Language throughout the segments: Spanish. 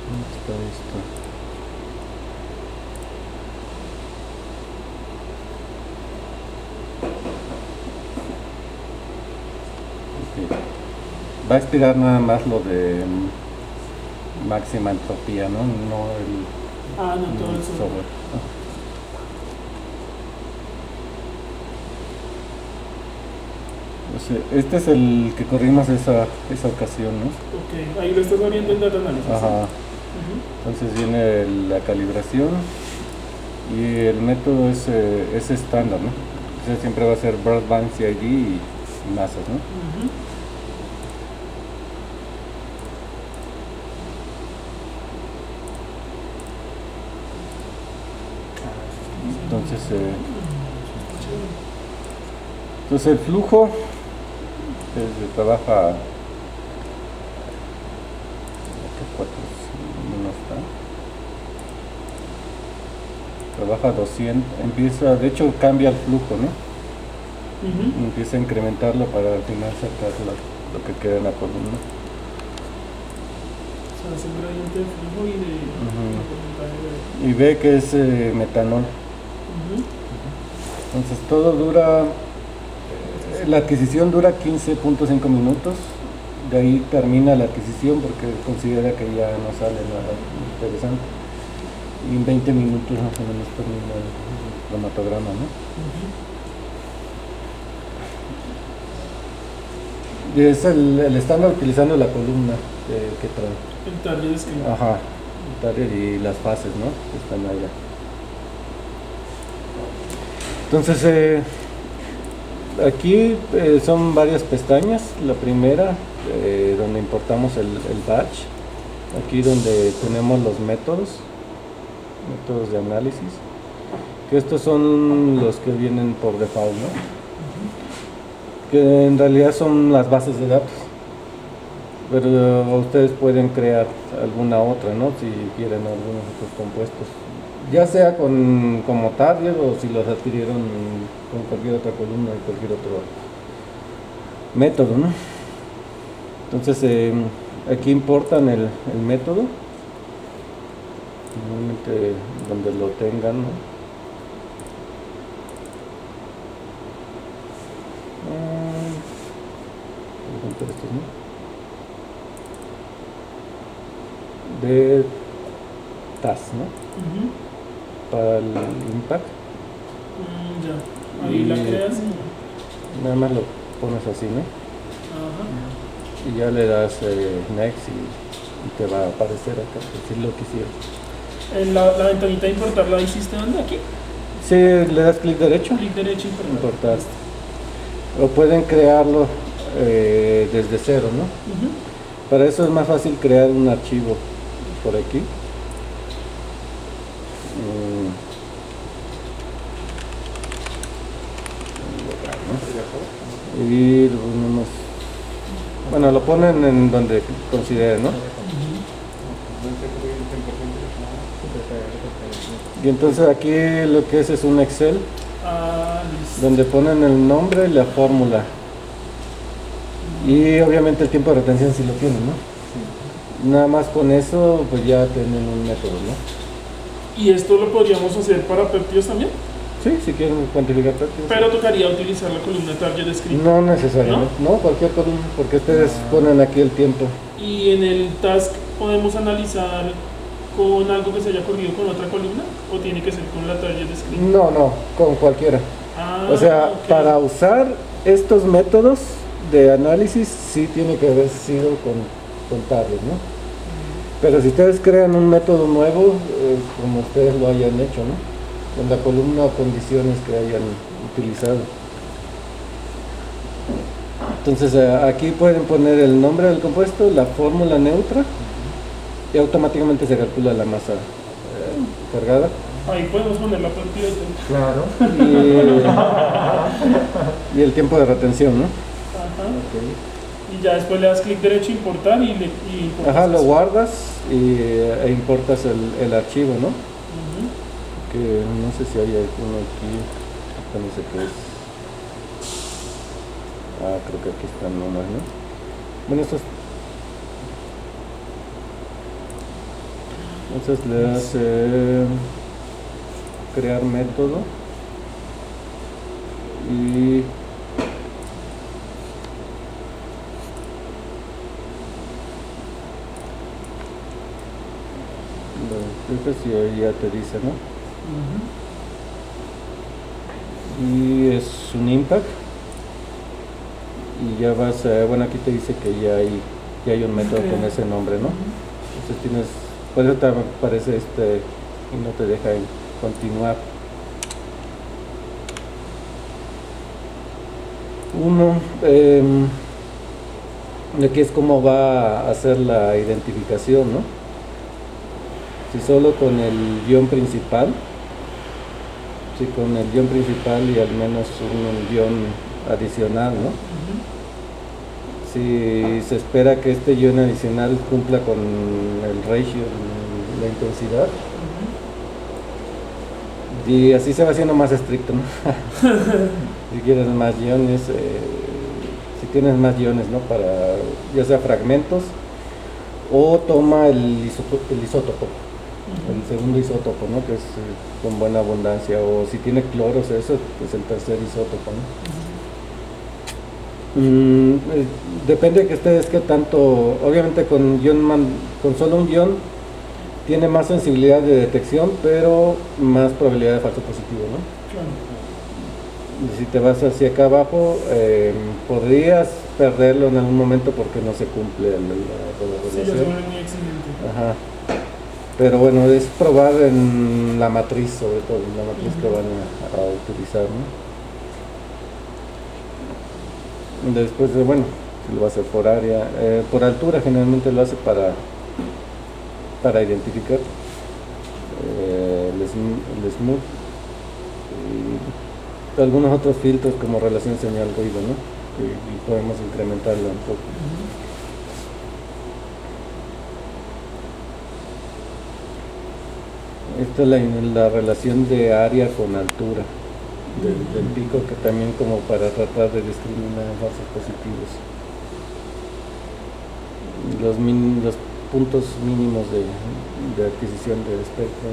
¿Dónde está esto? Ok. Va a estirar nada más lo de máxima entropía, ¿no? No el, Ah, no, todo no el eso. software. O sea, este es el que corrimos esa ocasión, ¿no? Ok, ahí lo estás abriendo en Data Analysis. Ajá. Ujú. Entonces viene la calibración y el método es estándar, ¿no? O sea, siempre va a ser broadband, CID y masas, ¿no? Ujú. Entonces, el flujo trabaja. ¿Qué cuatro? No está. Trabaja 200, empieza, de hecho cambia el flujo, ¿no? Ujú. Empieza a incrementarlo para al final sacar lo que queda en la columna. O sea, es el gradiente de flujo y de Ujú. porcentaje de. Y ve que es metanol. Ujú. Entonces todo dura, la adquisición dura 15.5 minutos. De ahí termina la adquisición porque considera que ya no sale nada interesante. Y en 20 minutos más o menos termina el cromatograma, ¿no? Ujú. Y es el estándar utilizando la columna que trae. El target screen. Ajá, el target y las fases, ¿no? Que están allá. Entonces, aquí son varias pestañas. La primera, donde importamos el batch. Aquí donde tenemos los métodos de análisis. Que estos son los que vienen por default, ¿no? Que en realidad son las bases de datos. Pero ustedes pueden crear alguna otra, ¿no? Si quieren algunos otros compuestos. Ya sea como target o si los adquirieron con cualquier otra columna y cualquier otro método, ¿no? Entonces, aquí importan el método, normalmente donde lo tengan, ¿no? Por ejemplo, estos, ¿no? De TAS, ¿no? Ujú. Para el impact. Ya. Ahí la Y creas y. nada más lo pones así, ¿no? Ajá. Y ya le das next y te va a aparecer acá, si lo quisieras. En la ventanita de importar la hiciste dónde aquí. Si le das clic derecho, Clic derecho importar. importar. O pueden crearlo desde cero, ¿no? Ujú. Para eso es más fácil crear un archivo por aquí. Y lo ponemos, bueno, lo ponen en donde consideren, ¿no? Y entonces aquí lo que es un Excel Ah, listo. donde ponen el nombre y la fórmula. Y obviamente el tiempo de retención si lo tienen, ¿no? Nada más con eso pues ya tienen un método, ¿no? ¿Y esto lo podríamos hacer para péptidos también? Sí, si quieren cuantificar prácticas. Pero tocaría utilizar la columna target screen. No necesariamente, ¿no? Cualquier columna, porque ustedes ponen aquí el tiempo. Y en el task podemos analizar con algo que se haya corrido con otra columna o tiene que ser con la target screen. No, con cualquiera. Ah, O sea, ok. para usar estos métodos de análisis sí tiene que haber sido con target, ¿no? Pero si ustedes crean un método nuevo, como ustedes lo hayan hecho, ¿no? Con la columna o condiciones que hayan utilizado. Entonces aquí pueden poner el nombre del compuesto, la fórmula neutra y automáticamente se calcula la masa cargada. Ahí podemos poner la partida. Claro. Y el tiempo de retención, ¿no? Ajá. Ok. Y ya después le das clic derecho, importar y importas. Ajá, lo eso. guardas e importas el archivo, ¿no? Ujú. Que no sé si hay uno aquí, no sé qué es. Ah, creo que aquí están nomás, ¿no? Bueno, estos. Entonces le das crear método y lo clicas y ahí ya te dice, ¿no? Y es un impact y ya vas a, bueno, aquí te dice que ya hay un método con ese nombre, ¿no? Entonces tienes, por eso te aparece y no te deja continuar. Uno, aquí es cómo va a hacer la identificación, ¿no? Si solo con el guión principal, si con el guión principal y al menos un guión adicional, ¿no? Si se espera que este guión adicional cumpla con el ratio, la intensidad, y así se va haciendo más estricto, ¿no? Si quieres más guiones, si tienes más guiones, ¿no? Para ya sea fragmentos o toma el isótopo, el segundo isótopo, ¿no? Que es con buena abundancia, o si tiene cloros, eso es el tercer isótopo, ¿no? Depende de que ustedes que tanto, obviamente con solo un guión tiene más sensibilidad de detección, pero más probabilidad de falso positivo, ¿no? Claro. Y si te vas hacia acá abajo, podrías perderlo en algún momento porque no se cumple la Sí, ya se relación. vuelve muy exigente. Ajá. Pero bueno, es probar en la matriz, sobre todo, en la matriz que van a utilizar, ¿no? Después, bueno, si lo va a hacer por área, por altura generalmente lo hace para identificar el smooth y algunos otros filtros como relación señal-ruido, ¿no? Y podemos incrementarlo un poco. Esta es la relación de área con altura del pico, que también como para tratar de discriminar falsos positivos. Los puntos mínimos de adquisición de espectro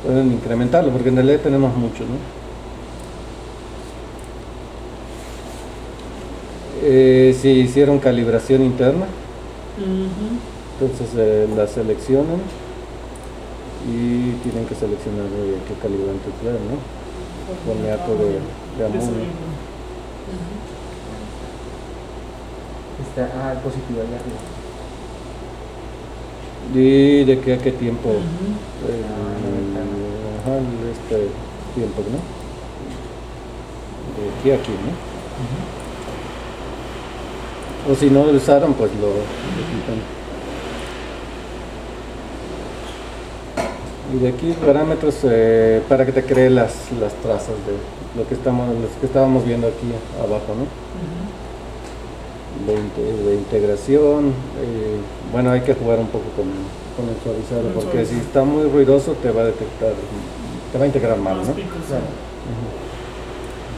pueden incrementarlo, porque en realidad tenemos mucho, ¿no? Si hicieron calibración interna, entonces la seleccionan y tienen que seleccionar qué calibrante traer, ¿no? Boniato de amonio. Está el positivo allá arriba. ¿Y de qué a qué tiempo? Ventana. Tiempo, ¿no? De aquí a aquí, ¿no? O si no lo usaron, pues lo quitan. Y de aquí parámetros para que te cree las trazas de los que estábamos viendo aquí abajo, ¿no? De integración. Bueno, hay que jugar un poco con el suavizado, porque si está muy ruidoso te va a detectar, te va a integrar mal, ¿no? Claro.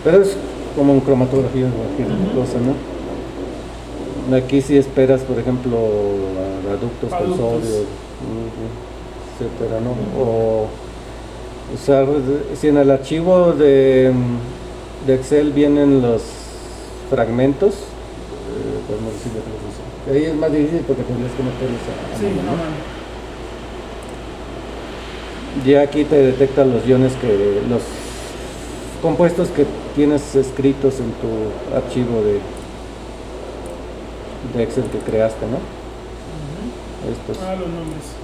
Pero es como en cromatografía, cualquier cosa, ¿no? Aquí si esperas, por ejemplo, adductos con sodio, etcétera, ¿no? O usar, si en el archivo de Excel vienen los fragmentos, podemos decirle que los usa. Ahí es más difícil porque tendrías que meterlos a Sí, mano, no, ¿no? mano. Ya aquí te detecta los iones los compuestos que tienes escritos en tu archivo de Excel que creaste, ¿no? Estos. Los nombres.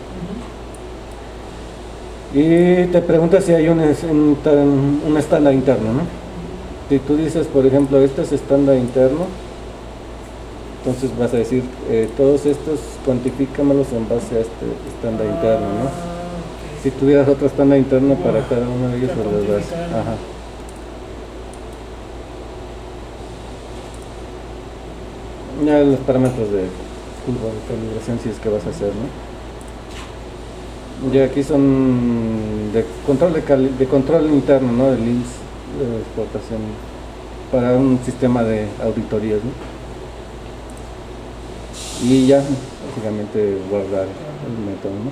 Y te pregunta si hay un estándar interno, ¿no? Si tú dices, por ejemplo, este es estándar interno, entonces vas a decir, todos estos cuantifícamelos en base a este estándar interno, ¿no? Okay. Si tuvieras otro estándar interno para cada uno de ellos, Ya pues les das. cuantifican. Ajá. Ya los parámetros de curva de calibración, si es que vas a hacer, ¿no? Y aquí son de control interno, ¿no? De links de exportación para un sistema de auditorías, ¿no? Y ya, básicamente guardar el método, ¿no?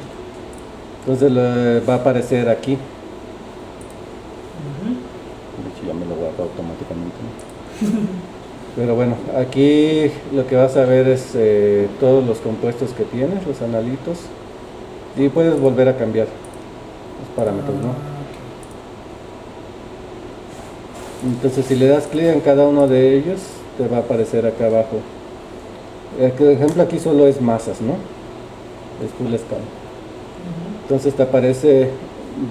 Entonces va a aparecer aquí. Ujú. De hecho ya me lo guarda automáticamente, ¿no? Pero bueno, aquí lo que vas a ver es todos los compuestos que tienes, los analitos. Y puedes volver a cambiar los parámetros, ¿no? Entonces si le das clic en cada uno de ellos, te va a aparecer acá abajo. Por ejemplo aquí solo es masas, ¿no? Es full scan. Ujú. Entonces te aparece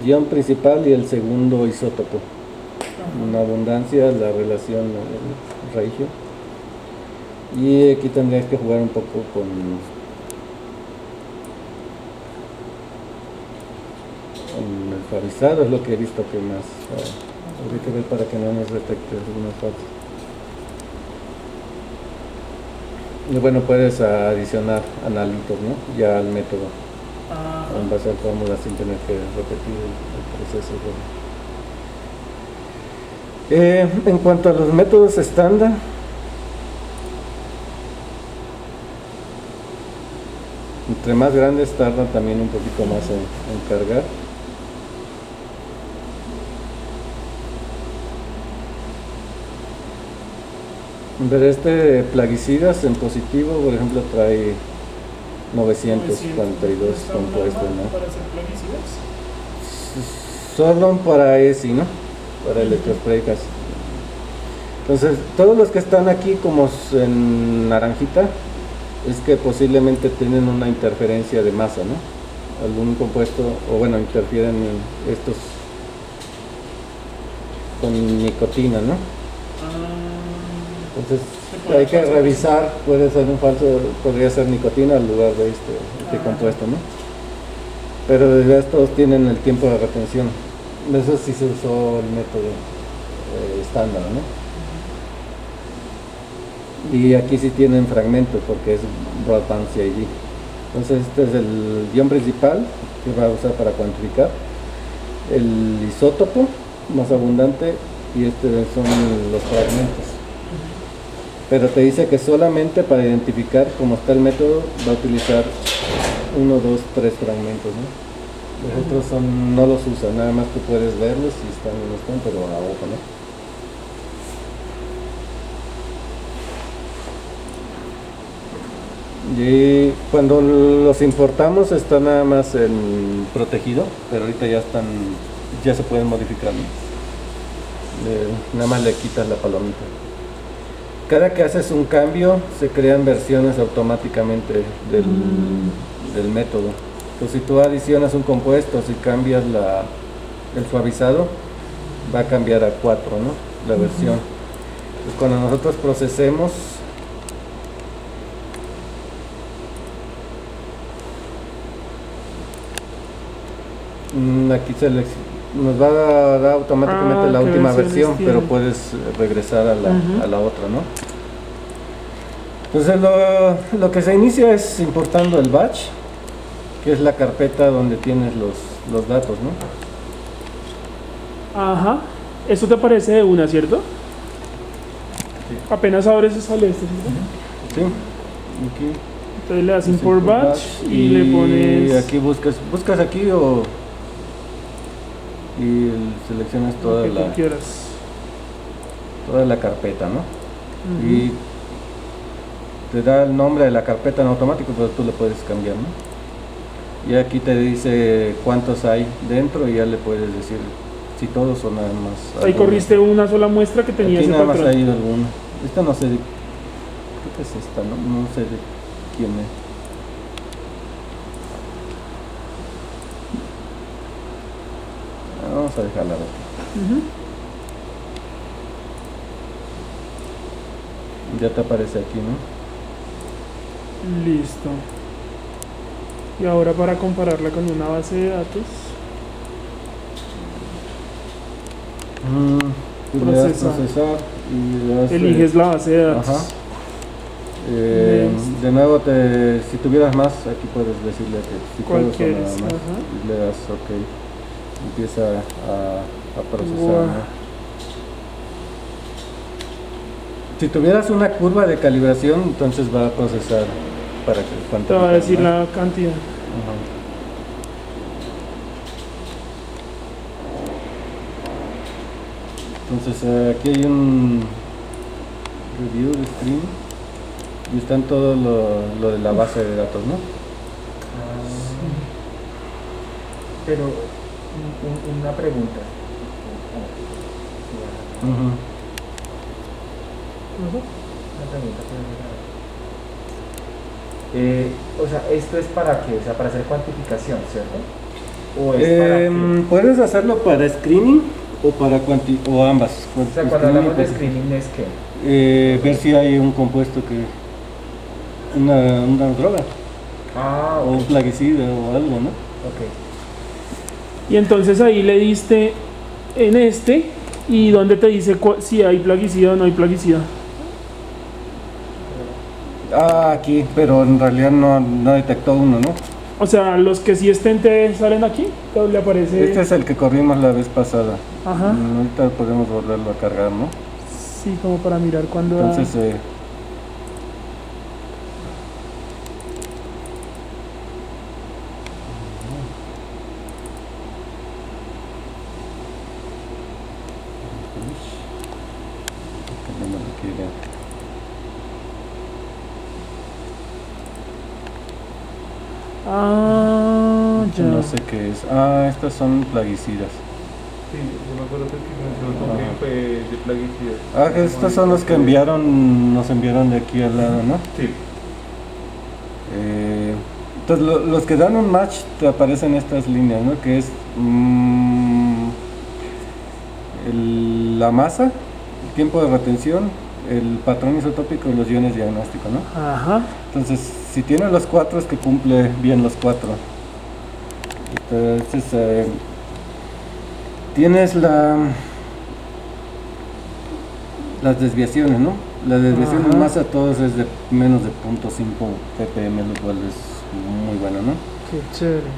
guión principal y el segundo isótopo. Ajá. Una abundancia, la relación el regio. Y aquí tendrías que jugar un poco con el suavizado, es lo que he visto que más habría que ver para que no nos detecte alguna falta. Y bueno, puedes adicionar analitos, ¿no? Ya al método, Ajá. en base a fórmulas sin tener que repetir el proceso. En cuanto a los métodos estándar, entre más grandes tardan también un poquito más en cargar. Pero este plaguicidas en positivo, por ejemplo, trae 942 ¿Está compuestos, una ¿no? para hacer plaguicidas? Solo para ESI, ¿no? Para electrospray. Entonces, todos los que están aquí como en naranjita, es que posiblemente tienen una interferencia de masa, ¿no? Algún compuesto, o bueno, interfieren estos con nicotina, ¿no? Entonces hay que revisar, puede ser un falso, podría ser nicotina en lugar de este compuesto, ¿no? Pero ya estos tienen el tiempo de retención. Eso sí se usó el método estándar, ¿no? Y aquí sí tienen fragmentos porque es broadband CID. Entonces este es el guión principal que va a usar para cuantificar. El isótopo más abundante y son los fragmentos. Pero te dice que solamente para identificar cómo está el método va a utilizar 1, 2, 3 fragmentos, ¿no? Los otros no los usa, nada más tú puedes verlos si están o no están, pero a ojo, ¿no? Y cuando los importamos está nada más en protegido, pero ahorita ya se pueden modificar, ¿no? Nada más le quitas la palomita. Cada que haces un cambio se crean versiones automáticamente del método. Entonces si tú adicionas un compuesto, si cambias el suavizado, va a cambiar a 4, ¿no? La versión. Entonces, cuando nosotros procesemos, aquí nos va a dar automáticamente la última versión, pero puedes regresar a la otra, ¿no? Entonces lo que se inicia es importando el batch, que es la carpeta donde tienes los datos, ¿no? Ajá. Esto te aparece de una, ¿cierto? Sí. Apenas abres se sale este, ¿cierto? Sí, aquí. Entonces le das import batch y le pones... Y aquí buscas aquí y seleccionas toda lo que tú quieras. toda la carpeta, ¿no? Y te da el nombre de la carpeta en automático, pero tú le puedes cambiar, ¿no? Y aquí te dice cuántos hay dentro y ya le puedes decir si todos o nada más. Ahí algunos. corriste una sola muestra que tenía Aquí ese nada patrón. más hay alguno. Esta no sé de... Creo que es esta, ¿no? No sé de quién es. Vamos a dejarla aquí. Ya te aparece aquí, ¿no? Listo. Y ahora para compararla con una base de datos. Tú le das procesar y le das, eliges la base de datos. Ajá. De nuevo, si tuvieras más, aquí puedes decirle que si puedes o nada más. Y le das OK. Empieza a procesar, ¿no? Si tuvieras una curva de calibración, entonces va a procesar para que te va a decir la cantidad. Entonces aquí hay un review de stream y están todo lo de la base de datos, ¿no? Pero una pregunta. Ujú. Una pregunta. O sea, ¿esto es para qué? O sea, para hacer cuantificación, ¿cierto? ¿O es para qué? Puedes hacerlo para screening o para o ambas. O sea, cuando hablamos de screening es qué? Ver si hay un compuesto que una droga o un Ok. plaguicida o algo, ¿no? Ok. Y entonces ahí le diste en este y donde te dice si hay plaguicida o no hay plaguicida. Aquí, pero en realidad no detectó uno, ¿no? O sea, los que sí estén te salen aquí, le aparece. Este es el que corrimos la vez pasada. Ajá. Ahorita podemos volverlo a cargar, ¿no? Sí, como para mirar cuando. Entonces, que no me lo quiere. Ya. No sé qué es. Estas son plaguicidas. Sí, yo me acuerdo que el que mencionó también fue de plaguicidas. Estos son los que nos enviaron de aquí al lado, ¿no? Sí. Entonces, los que dan un match te aparecen estas líneas, ¿no? Que es la masa, el tiempo de retención, el patrón isotópico y los iones diagnósticos, ¿no? Ajá. Entonces, si tiene los 4 es que cumple bien los 4. Entonces, tienes las desviaciones, ¿no? La desviación Ajá. en masa todos es de menos de 0.5 ppm, lo cual es muy bueno, ¿no? Qué chévere.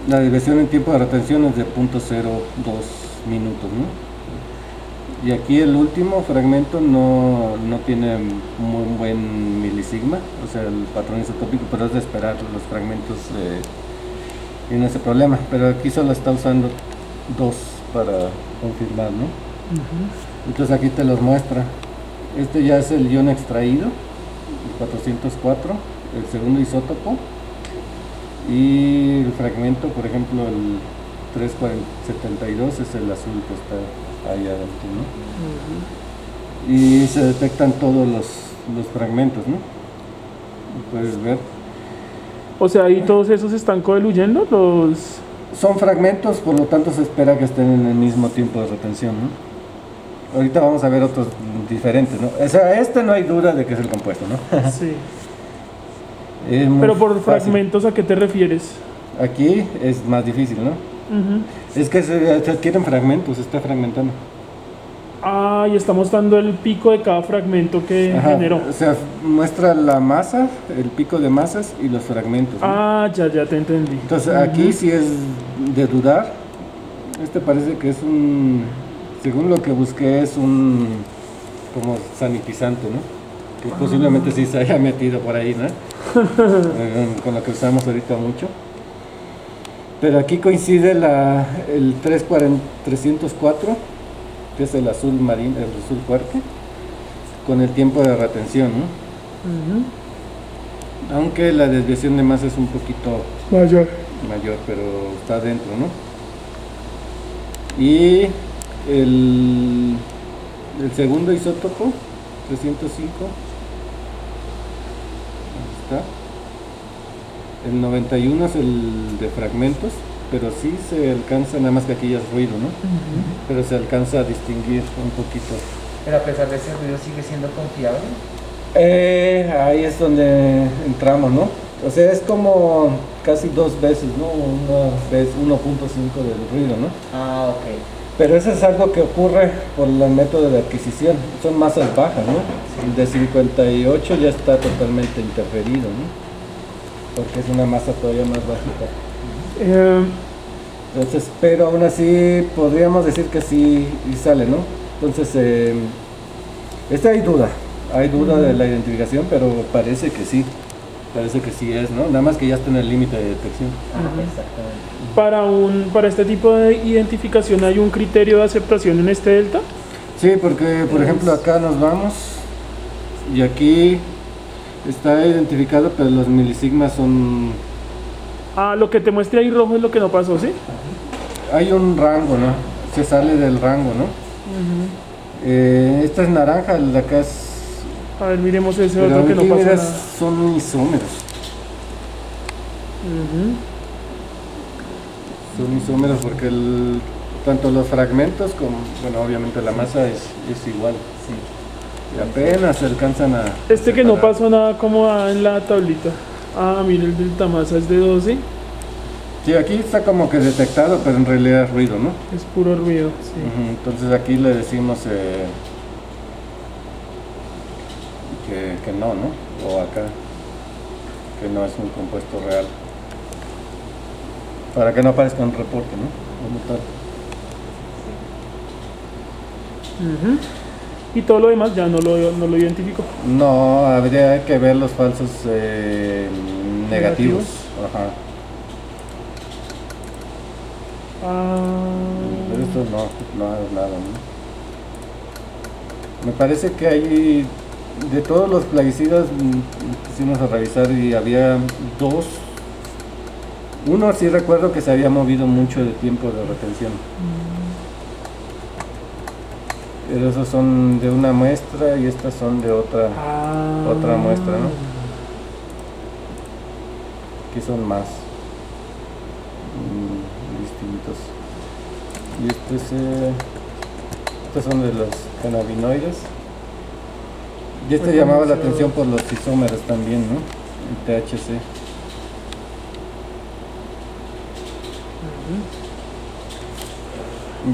La desviación en tiempo de retención es de 0.02 minutos, ¿no? Y aquí el último fragmento no tiene muy buen milisigma, o sea, el patrón isotópico, pero es de esperar, los fragmentos tienen ese problema, pero aquí solo está usando 2 para confirmar, ¿no? Entonces aquí te los muestra. Este ya es el ion extraído, el 404, el segundo isótopo, y el fragmento, por ejemplo, el 372 es el azul que está ahí adentro, ¿no? Y se detectan todos los fragmentos, ¿no? Puedes ver. O sea, ahí todos esos están coeluyendo los. Son fragmentos, por lo tanto se espera que estén en el mismo tiempo de retención, ¿no? Ahorita vamos a ver otros diferentes, ¿no? O sea, no hay duda de que es el compuesto, ¿no? Sí. Es muy Pero por fácil. fragmentos, ¿a qué te refieres? Aquí es más difícil, ¿no? Es que se adquieren fragmentos, se está fragmentando. Y está mostrando el pico de cada fragmento que Ajá, generó. o sea, muestra la masa, el pico de masas y los fragmentos, ¿no? Ya te entendí. Entonces aquí sí es de dudar. Este parece que es según lo que busqué, es un como sanitizante, ¿no? Que posiblemente sí se haya metido por ahí, ¿no? Con lo que usamos ahorita mucho. Pero aquí coincide el 304, que es el azul marino, el azul fuerte, con el tiempo de retención, ¿no? Aunque la desviación de masa es un poquito Mayor. mayor, pero está dentro, ¿no? Y el segundo isótopo, 305, ahí está. El 91 es el de fragmentos, pero sí se alcanza, nada más que aquí ya es ruido, ¿no? Pero se alcanza a distinguir un poquito. Pero a pesar de ese ruido sigue siendo confiable. Ahí es donde entramos, ¿no? O sea, es como casi 2 veces, ¿no? Una vez 1.5 del ruido, ¿no? Ok. Pero eso es algo que ocurre por el método de adquisición. Son masas bajas, ¿no? El de 58 ya está totalmente interferido, ¿no? Porque es una masa todavía más bajita. Entonces, pero aún así podríamos decir que sí sale, ¿no? Entonces, hay duda de la identificación, pero parece que sí. parece que sí es, ¿no? Nada más que ya está en el límite de detección. Ujú. Exactamente. Para este tipo de identificación hay un criterio de aceptación en este delta. Sí, porque por ejemplo acá nos vamos y aquí está identificado, pero los milisigmas son... Ah, lo que te muestre ahí rojo es lo que no pasó, ¿sí? Hay un rango, ¿no? Se sale del rango, ¿no? Esta es naranja, el de acá es... A ver, miremos ese Pero otro que no aquí, pasó mira, nada. son isómeros. Ujú. Son isómeros porque tanto los fragmentos como, bueno, obviamente la masa es igual. Sí. Y apenas se alcanzan a... Este que no separar. pasó nada como va en la tablita. Ah, mira, el delta masa es de 12. Sí, aquí está como que detectado, pero en realidad es ruido, ¿no? Es puro ruido, sí. Ujú, entonces aquí le decimos que no, ¿no? O acá, que no es un compuesto real. Para que no aparezca un reporte, ¿no? Como tal. Ujú. Y todo lo demás ya no lo identifico. No, habría que ver los falsos negativos. Ajá. Pero esto no es nada, ¿no? Me parece que hay, de todos los plaguicidas, pusimos a revisar y había dos. Uno sí recuerdo que se había movido mucho de tiempo de retención. Pero esos son de una muestra y estas son de otra muestra, ¿no? Que son más distintos. Y estos son de los cannabinoides. Y este llamaba la atención por los isómeros también, ¿no? El THC.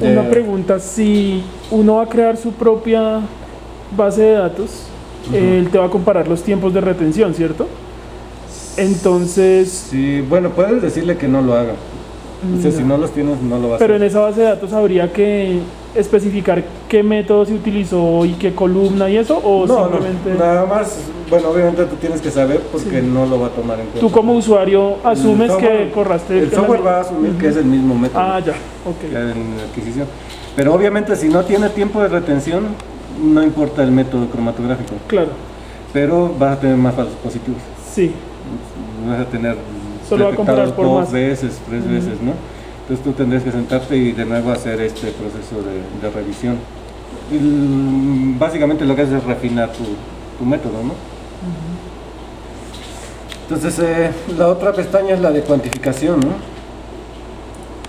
Una pregunta, si uno va a crear su propia base de datos, él te va a comparar los tiempos de retención, ¿cierto? Entonces, Sí, bueno, puedes decirle que no lo haga. O sea, si no los tienes, no lo vas a pero en hacer. esa base de datos habría que especificar qué método se utilizó y qué columna y eso, o No, simplemente nada más, bueno, obviamente tú tienes que saber porque no lo va a tomar en cuenta. tú como usuario asumes El que software- corraste El software va a asumir que es el mismo método Ah, ya, que ok. en la adquisición. Pero obviamente si no tiene tiempo de retención, no importa el método cromatográfico. Claro, Pero vas a tener más falsos positivos. sí. Vas a tener Solo va a comparar detectados por dos más. veces, tres veces, ¿no? Entonces tú tendrías que sentarte y de nuevo hacer este proceso de revisión. Y básicamente lo que haces es refinar tu método, ¿no? Entonces la otra pestaña es la de cuantificación, ¿no?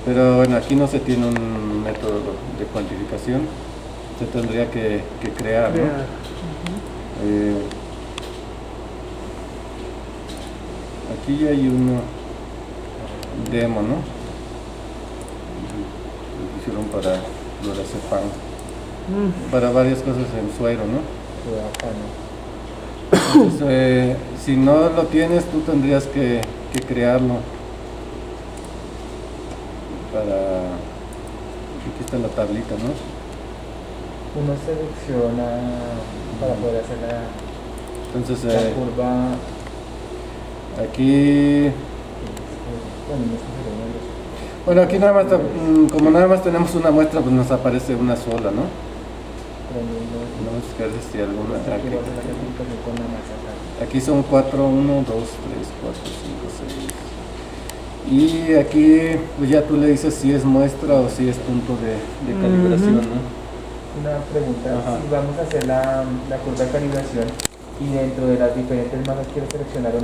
Pero bueno, aquí no se tiene un método de cuantificación, se tendría que crear, ¿no? Crear. Aquí hay uno demo, ¿no? Lo hicieron para lorazepam, para varias cosas en suero, ¿no? Qué bacano. Entonces, si no lo tienes, tú tendrías que crearlo para... Aquí está la tablita, ¿no? Uno selecciona para poder hacer Entonces, la curva. aquí... Bueno, no sé si lo Bueno, aquí nada más, como nada más tenemos una muestra, pues nos aparece una sola, ¿no? No es que si alguna... Aquí son 4, 1, 2, 3, 4, 5, 6. Y aquí pues ya tú le dices si es muestra o si es punto de calibración, ¿no? Una pregunta, Ajá. si vamos a hacer la curva de calibración y dentro de las diferentes masas quiero seleccionar una